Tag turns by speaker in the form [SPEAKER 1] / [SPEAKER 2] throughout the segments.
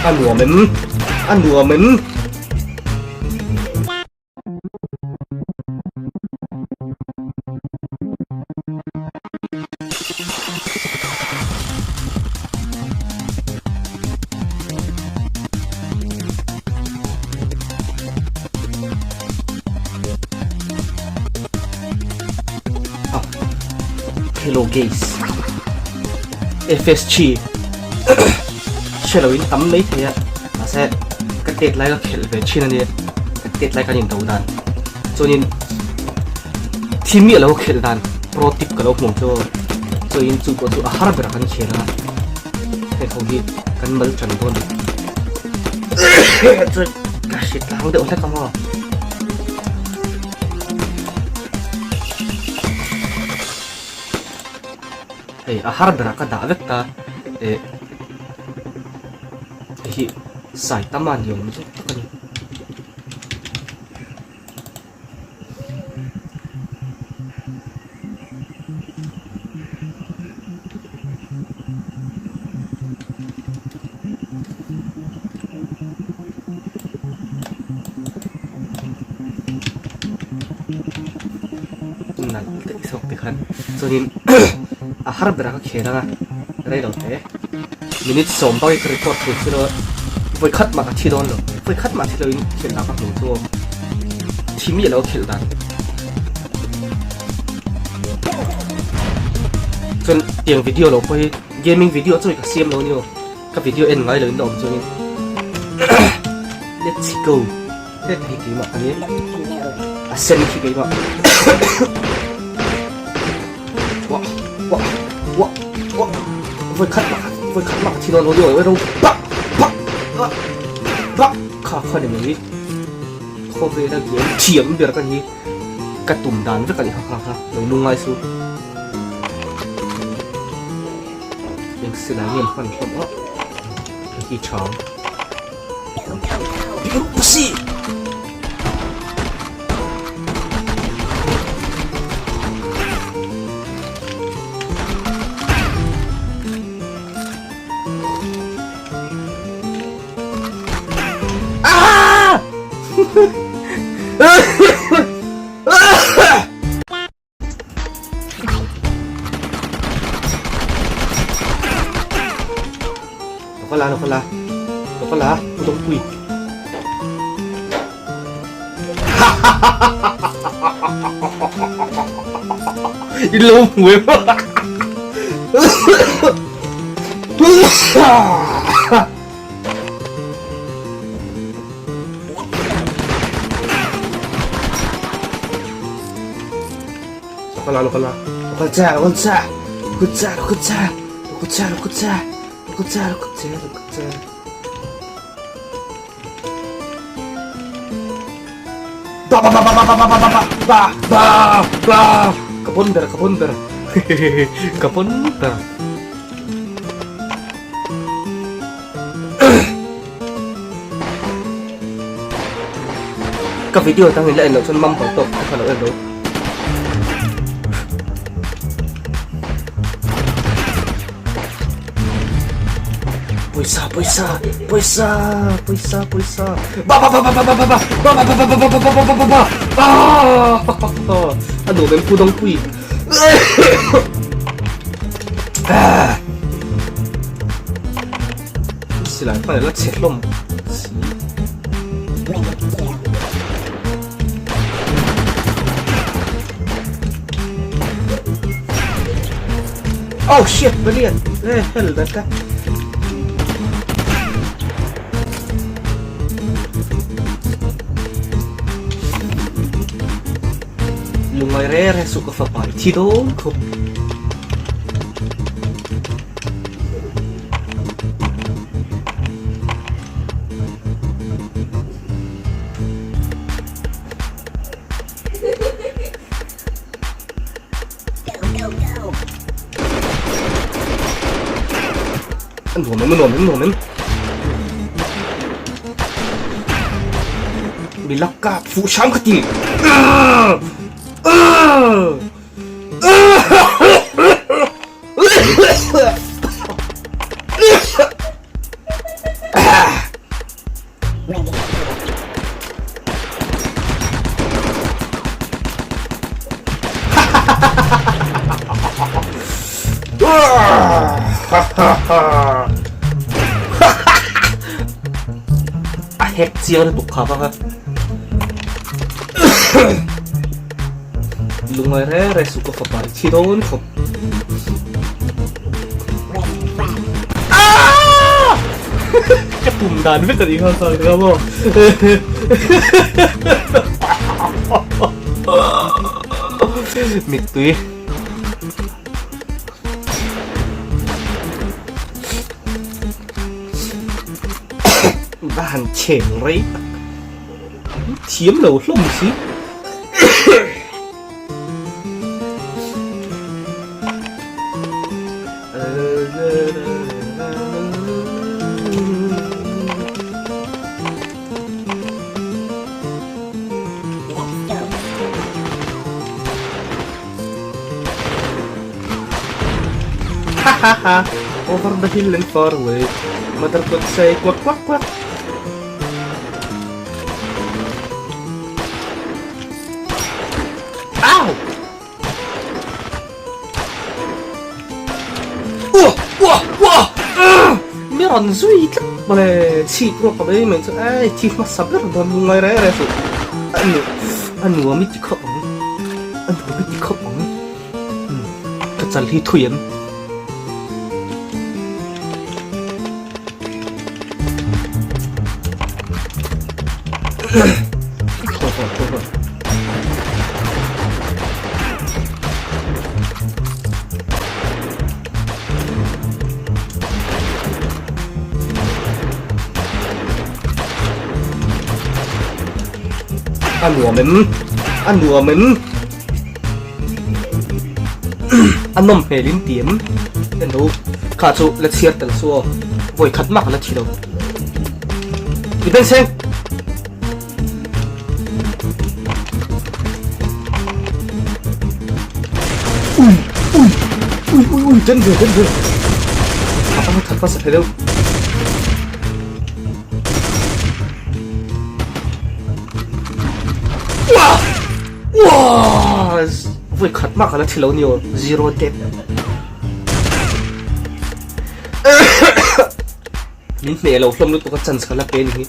[SPEAKER 1] อันหัวเหม็นอันหัวเหม็นHello guys FSG เชื่อเราอินตั้มเลยทีอ่ะอาเซ่กระเด็ดไล่ก็เข็ดเลยชิ้นนี้กระเด็ดไล่กันยิงตัวดันจนยินทีมนี้เราเข็ดดันโปรติปกับเราหมดตัวจนยินจู่ก็จู่อาหารแบบกันเขียนละให้เขาดีกันมาจันทร์ตัวจะกระชิดล้างเดี๋ยวอะไรกันมั้งอาหารแบบกันด่าเวกตาที่ใส่ตามันอยู่ไม่ใช่ทุกคนนั่นที่สุดที่ขันส่วนนี้อาหารแบบก็เขียนนะอะไรหรอเต้มินิสมต้องรีพอร์ตถูกที่เราไปคัดมาที่โดนหรอไปคัดมาที่เราเขียนตามหนึ่งตัวทีมนี้เราเขียนดันจนเตียงวิดีโอเราไปเกมมิ่งวิดีโอช่วยกับเสียมเราเนี่ยกับวิดีโอเอ็นไงเลยน้องจนนี้ Let's go เล่นที่กี่มาอันนี้เซนที่กี่มาว้าไปคัดมาที่นอนเราด้วยเราปักข้าเนี่ยมันนี่เขาไปได้เกี่ยเทียมเดือดกันนี้กระตุ่มดันเรื่องกันอีกข้างๆเลยนุ่งไงสู้ยังเสียดายเงินฟันคนที่ช้องบิ๊กปุ๊ซี่เราคนละกูต้องคุยอีลมเว้ยเราKaponder Các video tăng hình lại nó cho mâm vào tổ không phải là đâu Poisa Aduh, main pudong kui Istilahnya pada lah cek lom Oh shit, brilliant hell that guy Lumayan suka papai tidur kok. Anh Bilaka phụ sáng cái gì 핵지어는 녹화봐가 룽아레 수고 파파리 티돈 컵 cái bùm đàn biết gì không sao được không mịt túi bàn chèn đấy chiếm đầu lông xí hahaha over the hill and far away mother could say quack quack quack ow miệng duy lắm mà này chị cũng có đấy mình sẽ ai chị mà sắp rất là đông ngay đấy rồi anh ngủ mít khóc anh ngủ mít khóc cái chân hi thuyền ăn đùa mình ăn nôm hề lín tiếm nên đâu khá chú là xiết tận xua vội khát mắc là chỉ đâu đi bên xem ui chân vừa thật quá sợ thấy đâu wow vội khát mắc là chỉ lâu nhiều zero death lín mẹ lâu không được tụi cái chân sẽ là bên này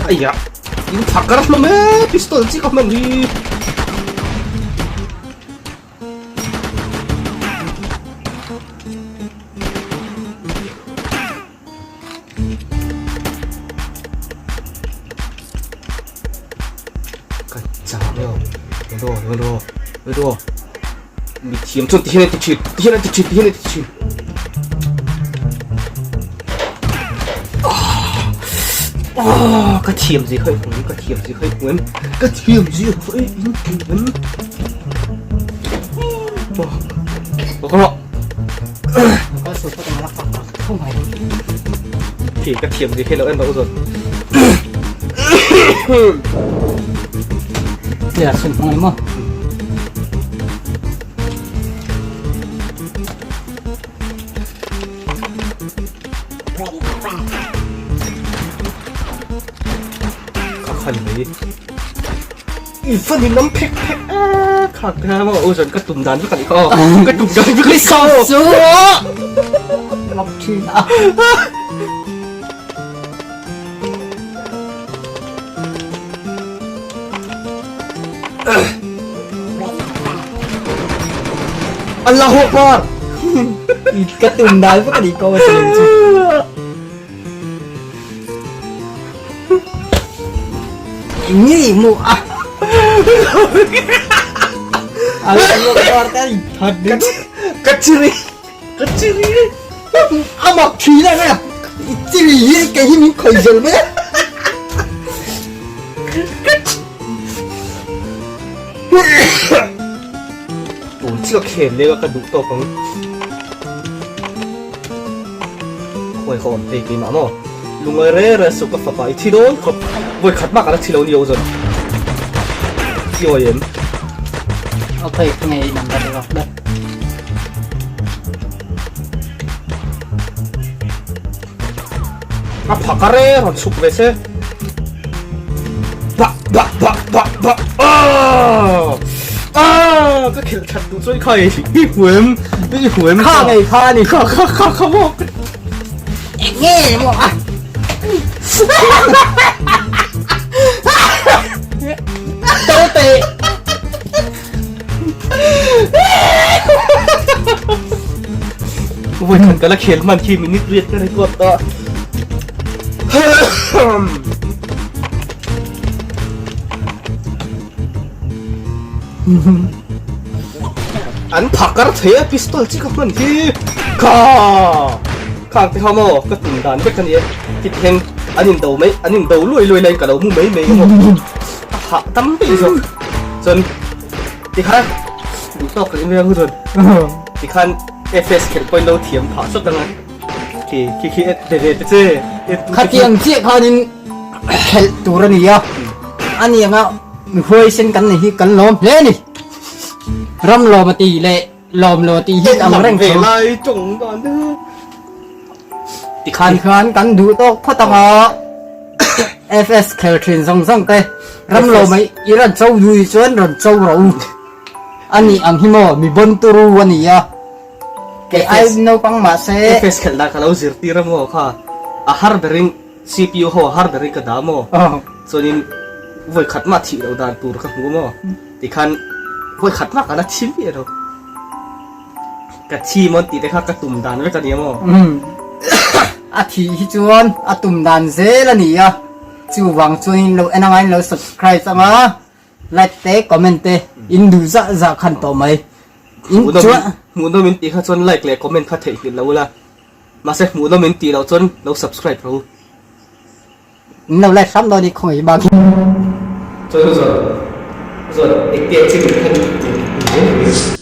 [SPEAKER 1] ai ya 이거 바깥 놈에 피스톨 찍으면 이 가짜요 왜도 미치 엄청 뛰어내 뛰치 cái thiềm gì hơi cuốn cái thiềm gì hơi cuốn có số có thể là không phải thì cái thiềm gì hay là em đâu rồi dạ xin hỏi mà 이 phân nấm phèn khạc ra mà ôi giời cái tùng đàn với cả cái tùng đàn với cái sao lọc chuyện à Allahu Akbar cái tùng đàn với cái câu ini mu kecil amak gila kan kecil ini kayak ini kecil banget ủa chưa kể lên cái đủ to không ôi không để cái nó lùng ở đây là số các phải thi đấu không với khát mắc là thi đấu nhiều rồi nhiều em ok cái này nằm đây rồi đấy 아 바깥에 쑥 왜세 ก็เขียนฉันดูช่วยใครพี่หวยมพี่หวยมข้าไงข้านี่ข้าบอกเงี้ยบอกอ่ะโตเตะวันนั้นก็ละเขียนมันทีมินิเรียดก็ได้ตัวต่ออันผักกระเทียพิสตอลจิกมันที่ข้างที่เขาโม่ก็ตุ่มด่านไปกันเองคิดเห็นอันนี้เดาไหมอันนี้เดารวยเลยกับเรามุ่งไม่ก็บอกหักตั้มไปจนที่ขั้นดูตอกกันไม่รู้จนที่ขั้นFS เขียนไปเราเทียมผ่าสุดยังไงที่เด็ดเจ๊
[SPEAKER 2] ข้าเทียมเจี๊ยข้านี่เขียนตัวนี้อ่ะอันนี้ยังอ่ะมีคุยเส้นกันนี่กันล้อมเล่นี่รำล้อมาตีเละล้อมล้อตีฮิตอะไรเงี้ย
[SPEAKER 1] ไล่จงก่อนเด้อที่ขั้น
[SPEAKER 2] กันดูโต๊ะพัตตา FS เขียนถิ่นส่งเตะรำล้อไม่อีรันเจ้าดูชวนรันเจ้าเราอันนี้อังฮิโมมีบนตัววันนี้อ่ะไอ้โนปังมาเซ่
[SPEAKER 1] FS เขียนได้กับเราสิร์ตีรำโม่ค่ะฮาร์ดริง CPU เขาฮาร์ดริงก็ดามโม่ส่วนนี้วัยขัดมาที่เราด่านตัวกับหัวโม่ที่ขั้นวัยขัดมากกันนะชิมเยอะเรากัดชีมันตีได้ค่ะกระตุ่มด่านไว้กันเดียวโม่
[SPEAKER 2] อาทิฮิจวนอาตุ่มด่านเซ่ละนี่อ่ะจูหวังชวนเราเอ็นไงเรา subscribe ซะมาไลค์เตะคอมเมนต์เตะอินดูจะขันต่อไหมอินชัว
[SPEAKER 1] มูโนมินตีค่ะจนไลค์เลยคอมเมนต์ค่ะเทกินแล้วละมาเสมูโนมินตีเราจนเรา subscribe
[SPEAKER 2] เราไลค์ซ้ำตอนนี้คงอีกบาง
[SPEAKER 1] ส่วนเด็กๆที่เป็นคน